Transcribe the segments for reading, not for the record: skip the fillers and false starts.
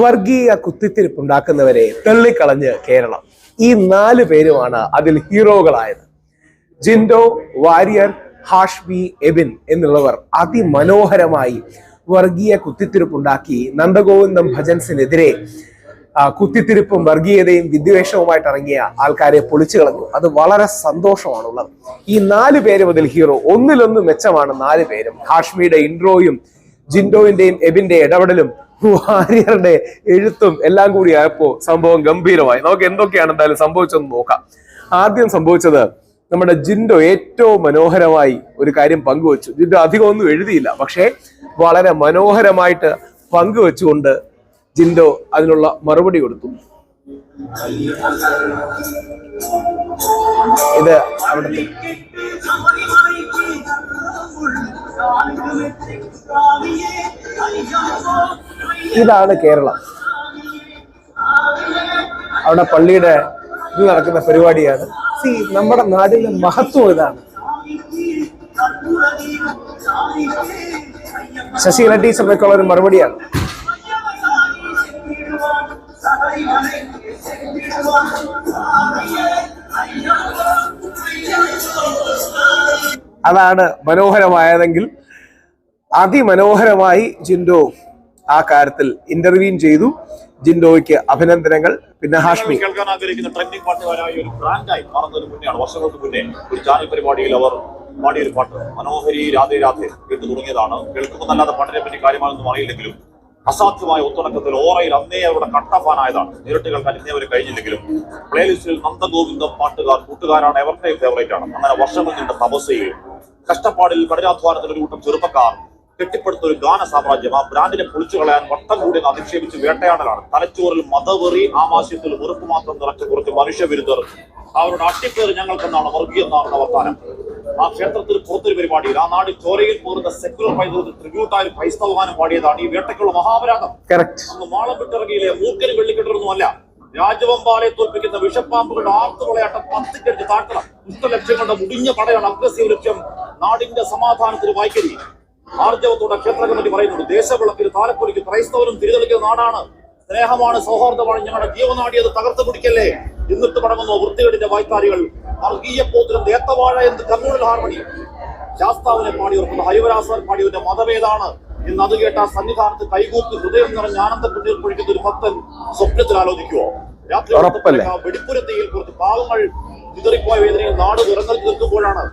വർഗീയ കുത്തിത്തിരിപ്പുണ്ടാക്കുന്നവരെ തള്ളിക്കളഞ്ഞ് കേരളം. ഈ 4 പേരുമാണ് അതിൽ ഹീറോകളായത്. ജിൻഡോ, വാര്യർ, ഹാഷ്മി, എബിൻ എന്നുള്ളവർ അതിമനോഹരമായി വർഗീയ കുത്തിത്തിരിപ്പുണ്ടാക്കി നന്ദഗോവിന്ദം ഭജൻസിനെതിരെ കുത്തിത്തിരിപ്പും വർഗീയതയും വിദ്വേഷവുമായിട്ട് ഇറങ്ങിയ ആൾക്കാരെ പൊളിച്ചു കളഞ്ഞു. അത് വളരെ സന്തോഷമാണുള്ളത്. ഈ 4 പേരും അതിൽ ഹീറോ. ഒന്നിലൊന്ന് മെച്ചമാണ് 4 പേരും. ഹാഷ്മിയുടെ ഇൻട്രോയും ജിൻഡോവിന്റെയും എബിന്റെ ഇടപെടലും വാര്യറുടെ എഴുത്തും എല്ലാം കൂടി ആയപ്പോ സംഭവം ഗംഭീരമായി. നമുക്ക് എന്തൊക്കെയാണ് എന്തായാലും സംഭവിച്ചതെന്ന് നോക്കാം. ആദ്യം സംഭവിച്ചത്, നമ്മുടെ ജിൻഡോ ഏറ്റവും മനോഹരമായി ഒരു കാര്യം പങ്കുവച്ചു. ജിൻഡോ അധികം ഒന്നും എഴുതിയില്ല, പക്ഷേ വളരെ മനോഹരമായിട്ട് പങ്കുവെച്ചുകൊണ്ട് ജിൻഡോ അതിനുള്ള മറുപടി കൊടുത്തു. ഇത് അവിടുത്തെ ഇതാണ് കേരളം. അവിടെ പള്ളിയുടെ ഇത് നടക്കുന്ന പരിപാടിയാണ്. നമ്മുടെ നാടിന്റെ മഹത്വം ഇതാണ്. ശശികല ടീച്ചറിനൊക്കെയുള്ള ഒരു മറുപടിയാണ്. അതാണ് മനോഹരമായതെങ്കിൽ അതിമനോഹരമായി ജിൻഡോ ആ കാര്യത്തിൽ ഇന്റർവ്യൂ ചെയ്തു. ജിൻഡോയ്ക്ക് അഭിനന്ദനങ്ങൾ. പിന്നെ ഹാഷ്മി കേൾക്കാൻ ആഗ്രഹിക്കുന്ന ട്രെൻഡിംഗ് പാട്ടുകാരായ ഒരു ബ്രാൻഡായി മാറുന്നതിന് മുന്നെയാണ്, വർഷങ്ങൾക്ക് മുന്നേ ഒരു ചാനൽ പരിപാടിയിൽ അവർ പാടിയൊരു പാട്ട് മനോഹരി രാധേ രാധേ കേട്ടു തുടങ്ങിയതാണ്. കേൾക്കുമ്പോൾ നല്ലാതെ പാട്ടിനെ പറ്റി കാര്യമാണെന്നും അറിയില്ലെങ്കിലും അസാധ്യമായ ഒത്തുണക്കത്തിൽ ഓറയിൽ അന്നേ അവരുടെ കട്ടഫാനായതാണ്. നേരിട്ട് കേൾക്കാൻ ഇന്നേ അവർ കഴിഞ്ഞില്ലെങ്കിലും പ്ലേലിസ്റ്റിൽ നന്ദഗോവിന്ദം പാട്ടുകാർ കൂട്ടുകാരാണ്, എവരുടെ ഫേവറേറ്റ് ആണ്. അങ്ങനെ വർഷങ്ങൾ നീണ്ട തപസ്യയിൽ കഷ്ടപ്പാടിൽ കഠിനാധ്വാനത്തിൽ ഒരു കൂട്ടം ചെറുപ്പക്കാർ കെട്ടിപ്പടുത്ത ഒരു ഗാന സാമ്രാജ്യം. ആ ബ്രാൻഡിനെ പൊളിച്ചു കളയാൻ വട്ടം കൂടി അധിക്ഷേപിച്ച് വേട്ടയാടലാണ്. തലച്ചോറിൽ മതവെറി, ആമാശയത്തിൽ വെറുപ്പ് മാത്രം നിറച്ച കുറച്ച് മനുഷ്യവിരുദ്ധർ അവരുടെ അട്ടിപ്പേർ ഞങ്ങൾക്കെന്നാണ് വർഗീയെന്നാണ് വർത്താനം. ആ ക്ഷേത്രത്തിൽ പുറത്തൊരു പരിപാടിയിൽ ആ നാട് ചോരയിൽ പോരുന്ന സെക്യുലർ പൈതൃകത്തിൽ ട്രിബ്യൂട്ടായ ക്രൈസ്തവ ഗാനം പാടിയതാണ് ഈ വേട്ടയ്ക്കുള്ള മഹാപരാധം. അന്ന് മാളം വിട്ടിറങ്ങിയിലെ മൂക്കന് വെള്ളിക്കെട്ടൊന്നുമല്ല, രാജവമ്പാലെ തോൽപ്പിക്കുന്ന വിഷപ്പാമ്പുകളുടെ ആർത്തുകളയാട്ടം 10 കടിച്ച് താഴ്ത്തണം. ദുഷ്ടലക്ഷ്യങ്ങളുടെ മുടിഞ്ഞ പടയാണ് അഗ്രസീവ് ലക്ഷ്യം. നാടിന്റെ സമാധാനത്തിന് വായിക്കരി. ആർജവത്തോടെ ക്ഷേത്ര കമ്മിറ്റി പറയുന്നുണ്ട്, ദേശവിളക്കിന് താലപ്പൊലിക്ക് ക്രൈസ്തവരും തിരിതെളിക്കുന്ന നാടാണ്, സ്നേഹമാണ്, സൗഹാർദ്ദമാണ് ഞങ്ങളുടെ ജീവനാടി, അത് തകർത്ത് പിടിക്കല്ലേ. എന്നിട്ട് മടങ്ങുന്നു വൃത്തികേടിന്റെ വായ്ത്താരികൾ. വർഗീയപ്പോത്തിനും ദേത്തവാഴ എന്ന് കമ്മ്യൂണൽ ഹാർമണി ശാസ്താവിനെ പാടിയുറക്കുന്ന ഹരിവരാസൻ പാടിയവന്റെ മതമേതാണ് എന്ന് അത് കേട്ട സന്നിധാനത്ത് കൈകൂപ്പി ഹൃദയം നിറഞ്ഞ ആനന്ദക്കുണ്ണീർ പൊഴിക്കുന്ന ഒരു ഭക്തൻ സ്വപ്നത്തിൽ ആലോചിക്കുവോ? രാത്രി വെടിപ്പുരത്തിയിൽ കുറച്ച് പാവങ്ങൾ ചിതറിപ്പോയ വേദനയിൽ നാട് ഉറങ്ങൽ നിൽക്കുമ്പോഴാണ്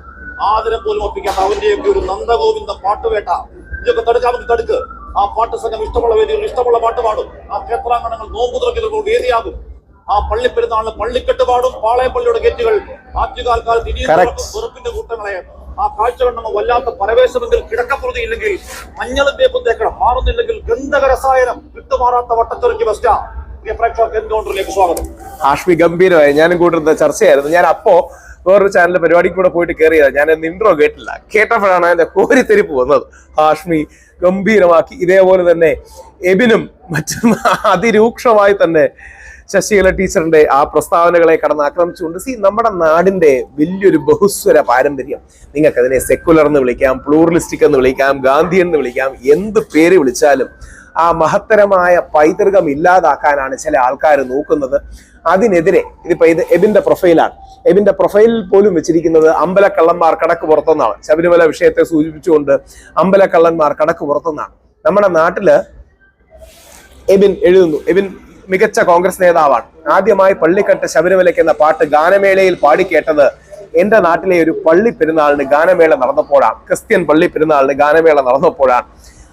ആദരം പോലും ഒപ്പിക്കാത്ത അവന്റെയൊക്കെ ഒരു നന്ദഗോവിന്ദ പാട്ടുവേട്ട. ഇതൊക്കെ തടുക്കാമെങ്കിൽ തടുക്ക്. ആ പാട്ട് സംഘം ഇഷ്ടമുള്ള വേദികൾ ഇഷ്ടമുള്ള പാട്ട് പാടും. ആ ക്ഷേത്രാങ്കണങ്ങൾ നോമ്പു തുറക്കുന്നതിനോട് വേദിയാകും. ആ പള്ളിപ്പെരുന്നാളിന് പള്ളിക്കെട്ട് പാടും. പാളയപ്പള്ളിയുടെ ഗേറ്റുകൾ ആറ്റുകാൽക്കാലത്ത് ഇനിയും വെറുപ്പിന്റെ കൂട്ടങ്ങളെ ആ കാഴ്ച കണ്ണമ്മ വല്ലാത്ത പരവേശമെങ്കിൽ കിടക്കപ്പുറതി ഇല്ലെങ്കിൽ മഞ്ഞളും വേപ്പും തേക്കണം, മാറുന്നില്ലെങ്കിൽ ഗന്ധക രസായനം വിട്ടുമാറാത്ത വട്ടത്തെറിക്ക് ബെസ്റ്റാ. പ്രിയ പ്രേക്ഷകർക്ക് എൻകൗണ്ടറിലേക്ക് സ്വാഗതം. ഹാഷ്മി ഗംഭീരമായി. ഞാനും കൂട്ടുന്ന ചർച്ചയായിരുന്നു. ഞാൻ അപ്പോ വേറൊരു ചാനലിന്റെ പരിപാടിക്ക് കൂടെ പോയിട്ട് കയറിയതാണ്. ഞാൻ ഇൻട്രോ കേട്ടില്ല. കേട്ടപ്പോഴാണ് അതിന്റെ കോരിത്തെരിപ്പ് വന്നത്. ഹാഷ്മി ഗംഭീരമാക്കി. ഇതേപോലെ തന്നെ എബിനും മറ്റും അതിരൂക്ഷമായി തന്നെ ശശികല ടീച്ചറിന്റെ ആ പ്രസ്താവനകളെ കടന്നാക്രമിച്ചുകൊണ്ട് നമ്മുടെ നാടിന്റെ വലിയൊരു ബഹുസ്വര പാരമ്പര്യം, നിങ്ങൾക്ക് അതിനെ സെക്കുലർ എന്ന് വിളിക്കാം, പ്ലൂറലിസ്റ്റിക് എന്ന് വിളിക്കാം, ഗാന്ധി എന്ന് വിളിക്കാം, എന്ത് പേര് വിളിച്ചാലും ആ മഹത്തരമായ പൈതൃകം ഇല്ലാതാക്കാനാണ് ചില ആൾക്കാർ നോക്കുന്നത്. അതിനെതിരെ ഇത് എബിന്റെ പ്രൊഫൈലാണ്. എബിന്റെ പ്രൊഫൈലിൽ പോലും വെച്ചിരിക്കുന്നത് അമ്പലക്കള്ളന്മാർ കടക്ക് പുറത്തുനിന്നാണ്. ശബരിമല വിഷയത്തെ സൂചിപ്പിച്ചുകൊണ്ട് അമ്പലക്കള്ളന്മാർ കടക്ക് പുറത്തുനിന്നാണ്. നമ്മുടെ നാട്ടില് എബിൻ എഴുതുന്നു. എബിൻ മികച്ച കോൺഗ്രസ് നേതാവാണ്. ആദ്യമായി പള്ളിക്കെട്ട് ശബരിമലയ്ക്ക് എന്ന പാട്ട് ഗാനമേളയിൽ പാടിക്കേട്ടത് എന്റെ നാട്ടിലെ ഒരു പള്ളി പെരുന്നാളിന് ഗാനമേള നടന്നപ്പോഴാണ്. ക്രിസ്ത്യൻ പള്ളി പെരുന്നാളിന് ഗാനമേള നടന്നപ്പോഴാണ്.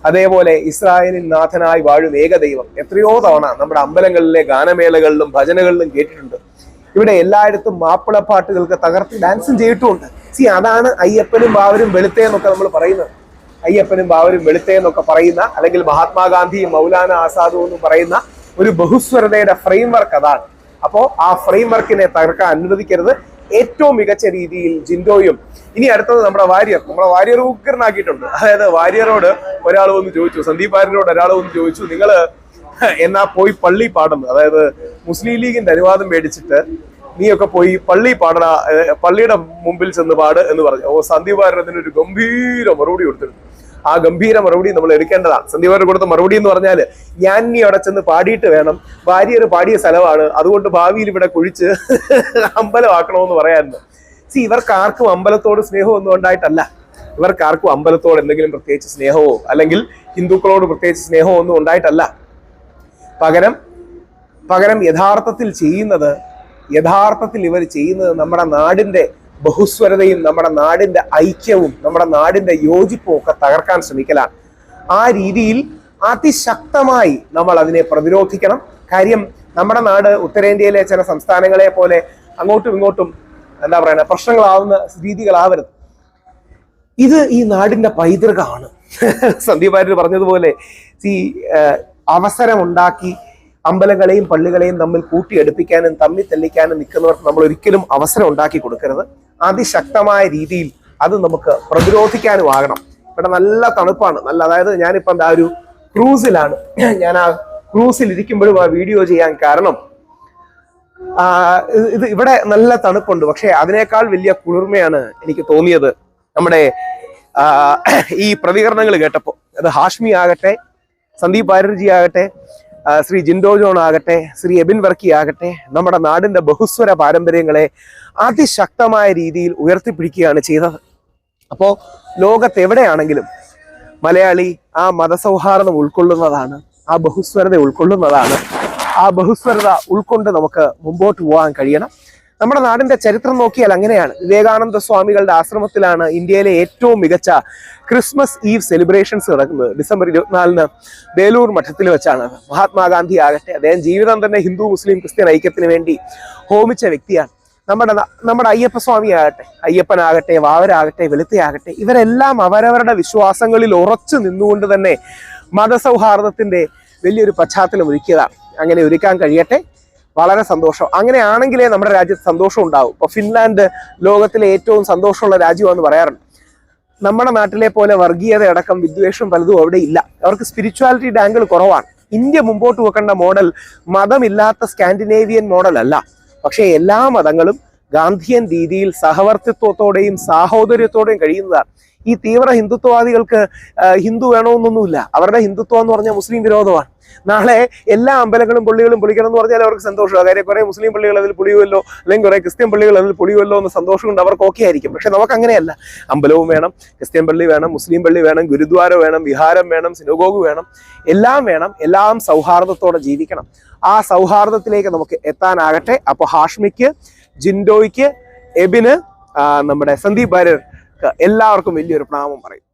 അതേപോലെ ഇസ്രായേലിൻ നാഥനായി വാഴും ഏകദൈവം എത്രയോ തവണ നമ്മുടെ അമ്പലങ്ങളിലെ ഗാനമേളകളിലും ഭജനകളിലും കേട്ടിട്ടുണ്ട്. ഇവിടെ എല്ലായിടത്തും മാപ്പിളപ്പാട്ടുകൾക്ക് തകർത്ത് ഡാൻസും ചെയ്തിട്ടുമുണ്ട്. അതാണ് അയ്യപ്പനും ബാവരും വെളുത്തേ എന്നൊക്കെ നമ്മൾ പറയുന്നത്. അയ്യപ്പനും ബാവരും വെളുത്തേ എന്നൊക്കെ പറയുന്ന, അല്ലെങ്കിൽ മഹാത്മാഗാന്ധിയും മൗലാന ആസാദും എന്നും പറയുന്ന ഒരു ബഹുസ്വരതയുടെ ഫ്രെയിംവർക്ക് അതാണ്. അപ്പോ ആ ഫ്രെയിംവർക്കിനെ തകർക്കാൻ അനുവദിക്കരുത്. ഏറ്റവും മികച്ച രീതിയിൽ ജിൻഡോയും. ഇനി അടുത്തത് നമ്മുടെ വാര്യർ ഉഗ്രനാക്കിയിട്ടുണ്ട്. അതായത് വാര്യരോട് ഒരാൾ വന്ന് ചോദിച്ചു, സന്ദീപ് വാര്യരോട് ഒരാൾ വന്ന് ചോദിച്ചു, നിങ്ങള് എന്നാ പോയി പള്ളി പാടുന്നത്, അതായത് മുസ്ലിം ലീഗിന്റെ അനുവാദം മേടിച്ചിട്ട് നീയൊക്കെ പോയി പള്ളി പാടണ, പള്ളിയുടെ മുമ്പിൽ ചെന്ന് പാട് എന്ന് പറഞ്ഞു. സന്ദീപ് വാര്യർ അതിനൊരു ഗംഭീര മറുപടി കൊടുത്തിട്ടുണ്ട്. ആ ഗംഭീര മറുപടി നമ്മൾ എടുക്കേണ്ടതാണ്. സന്ദീപ് വാര്യർ കൊടുത്ത മറുപടി എന്ന് പറഞ്ഞാൽ, ഞാൻ നീ അവിടെ ചെന്ന് പാടിയിട്ട് വേണം, വാര്യർ പാടിയ സ്ഥലമാണ്, അതുകൊണ്ട് ഭാവിയിൽ ഇവിടെ കുഴിച്ച് അമ്പലമാക്കണമെന്ന് പറയായിരുന്നു. ഇവർക്ക് ആർക്കും അമ്പലത്തോട് സ്നേഹമൊന്നും ഉണ്ടായിട്ടല്ല. ഇവർക്കാർക്കും അമ്പലത്തോട് എന്തെങ്കിലും പ്രത്യേകിച്ച് സ്നേഹമോ അല്ലെങ്കിൽ ഹിന്ദുക്കളോട് പ്രത്യേകിച്ച് സ്നേഹമോ ഒന്നും ഉണ്ടായിട്ടല്ല. പകരം യഥാർത്ഥത്തിൽ ഇവർ ചെയ്യുന്നത് നമ്മുടെ നാടിന്റെ ബഹുസ്വരതയും നമ്മുടെ നാടിന്റെ ഐക്യവും നമ്മുടെ നാടിന്റെ യോജിപ്പും ഒക്കെ തകർക്കാൻ ശ്രമിക്കലാണ്. ആ രീതിയിൽ അതിശക്തമായി നമ്മൾ അതിനെ പ്രതിരോധിക്കണം. കാര്യം നമ്മുടെ നാട് ഉത്തരേന്ത്യയിലെ ചില സംസ്ഥാനങ്ങളെ പോലെ അങ്ങോട്ടും ഇങ്ങോട്ടും എന്താ പറയുക പ്രശ്നങ്ങളാവുന്ന രീതികളാവരുത്. ഇത് ഈ നാടിന്റെ പൈതൃകമാണ്. സന്ദീപ് വാര്യർ പറഞ്ഞതുപോലെ അവസരമുണ്ടാക്കി അമ്പലങ്ങളെയും പള്ളികളെയും തമ്മിൽ കൂട്ടിയെടുപ്പിക്കാനും തമ്മിൽ തെല്ലിക്കാനും നിൽക്കുന്നവർക്ക് നമ്മൾ ഒരിക്കലും അവസരം ഉണ്ടാക്കി കൊടുക്കരുത്. അതിശക്തമായ രീതിയിൽ അത് നമുക്ക് പ്രതിരോധിക്കാനും ആകണം. ഇവിടെ നല്ല തണുപ്പാണ്, അതായത് ഞാനിപ്പോൾ എന്താ ഒരു ക്രൂസിലാണ്. ഞാൻ ആ ക്രൂസിൽ ഇരിക്കുമ്പോഴും ആ വീഡിയോ ചെയ്യാൻ കാരണം ഇത് ഇവിടെ നല്ല തണുപ്പുണ്ട്, പക്ഷെ അതിനേക്കാൾ വലിയ കുളിർമയാണ് എനിക്ക് തോന്നിയത് നമ്മുടെ ഈ പ്രതികരണങ്ങൾ കേട്ടപ്പോൾ. അത് ഹാഷ്മി ആകട്ടെ, സന്ദീപ് വാര്യർജി ആകട്ടെ, ശ്രീ ജിൻഡോ ജോൺ ആകട്ടെ, ശ്രീ എബിൻ വർക്കി ആകട്ടെ, നമ്മുടെ നാടിന്റെ ബഹുസ്വര പാരമ്പര്യങ്ങളെ അതിശക്തമായ രീതിയിൽ ഉയർത്തിപ്പിടിക്കുകയാണ് ചെയ്തത്. അപ്പോൾ ലോകത്ത് എവിടെയാണെങ്കിലും മലയാളി ആ മതസൗഹാർദ്ദം ഉൾക്കൊള്ളുന്നതാണ്, ആ ബഹുസ്വരത ഉൾക്കൊള്ളുന്നതാണ്. ആ ബഹുസ്വരത ഉൾക്കൊണ്ട് നമുക്ക് മുമ്പോട്ട് പോകാൻ കഴിയണം. നമ്മുടെ നാടിന്റെ ചരിത്രം നോക്കിയാൽ അങ്ങനെയാണ്. വിവേകാനന്ദ സ്വാമികളുടെ ആശ്രമത്തിലാണ് ഇന്ത്യയിലെ ഏറ്റവും മികച്ച ക്രിസ്മസ് ഈവ് സെലിബ്രേഷൻസ് നടക്കുന്നത്. ഡിസംബർ 24 ബേലൂർ മഠത്തിൽ വെച്ചാണ്. മഹാത്മാഗാന്ധി ആകട്ടെ, അദ്ദേഹം ജീവിതം തന്നെ ഹിന്ദു മുസ്ലിം ക്രിസ്ത്യൻ ഐക്യത്തിന് വേണ്ടി ഹോമിച്ച വ്യക്തിയാണ്. നമ്മുടെ അയ്യപ്പസ്വാമി ആകട്ടെ, അയ്യപ്പനാകട്ടെ, വാവരാകട്ടെ, വെളുത്തയാകട്ടെ, ഇവരെല്ലാം അവരവരുടെ വിശ്വാസങ്ങളിൽ ഉറച്ചു നിന്നുകൊണ്ട് തന്നെ മതസൗഹാർദ്ദത്തിന്റെ വലിയൊരു പശ്ചാത്തലം ഒരുക്കിയതാണ്. അങ്ങനെ ഒരുക്കാൻ കഴിയട്ടെ. വളരെ സന്തോഷം. അങ്ങനെയാണെങ്കിലേ നമ്മുടെ രാജ്യത്ത് സന്തോഷം ഉണ്ടാവും. ഇപ്പൊ ഫിൻലാൻഡ് ലോകത്തിലെ ഏറ്റവും സന്തോഷമുള്ള രാജ്യമാണെന്ന് പറയാറുണ്ട്. നമ്മുടെ നാട്ടിലെ പോലെ വർഗീയത അടക്കം വിദ്വേഷം പലതും അവിടെ ഇല്ല. അവർക്ക് സ്പിരിച്വാലിറ്റി ആംഗിൾ കുറവാണ്. ഇന്ത്യ മുമ്പോട്ട് വെക്കേണ്ട മോഡൽ മതമില്ലാത്ത സ്കാൻഡിനേവിയൻ മോഡൽ അല്ല. പക്ഷേ എല്ലാ മതങ്ങളും ഗാന്ധിയൻ രീതിയിൽ സഹവർത്തിത്വത്തോടെയും സാഹോദര്യത്തോടെയും കഴിയുന്നതാണ്. ഈ തീവ്ര ഹിന്ദുത്വവാദികൾക്ക് ഹിന്ദു വേണമെന്നൊന്നുമില്ല. അവരുടെ ഹിന്ദുത്വം എന്ന് പറഞ്ഞാൽ മുസ്ലിം വിരോധമാണ്. നാളെ എല്ലാ അമ്പലങ്ങളും പള്ളികളും പൊളിക്കണം എന്ന് പറഞ്ഞാൽ അവർക്ക് സന്തോഷമാണ്. കാര്യം കുറെ മുസ്ലിം പള്ളികൾ അതിൽ പൊളിയുമല്ലോ, അല്ലെങ്കിൽ കുറെ ക്രിസ്ത്യൻ പള്ളികൾ അതിൽ പൊളിയുമല്ലോ എന്ന് സന്തോഷം കൊണ്ട് അവർക്ക് ഓക്കെ ആയിരിക്കും. പക്ഷെ നമുക്ക് അങ്ങനെയല്ല. അമ്പലവും വേണം, ക്രിസ്ത്യൻ പള്ളി വേണം, മുസ്ലിം പള്ളി വേണം, ഗുരുദ്വാര വേണം, വിഹാരം വേണം, സിനഗോഗ് വേണം, എല്ലാം വേണം. എല്ലാം സൗഹാർദ്ദത്തോടെ ജീവിക്കണം. ആ സൗഹാർദ്ദത്തിലേക്ക് നമുക്ക് എത്താനാകട്ടെ. അപ്പോൾ ഹാഷ്മിക്ക്, ജിൻഡോയ്ക്ക്, എബിന്, നമ്മുടെ സന്ദീപ് വാര്യർക്ക് എല്ലാവർക്കും വലിയൊരു പ്രണാമം പറയും.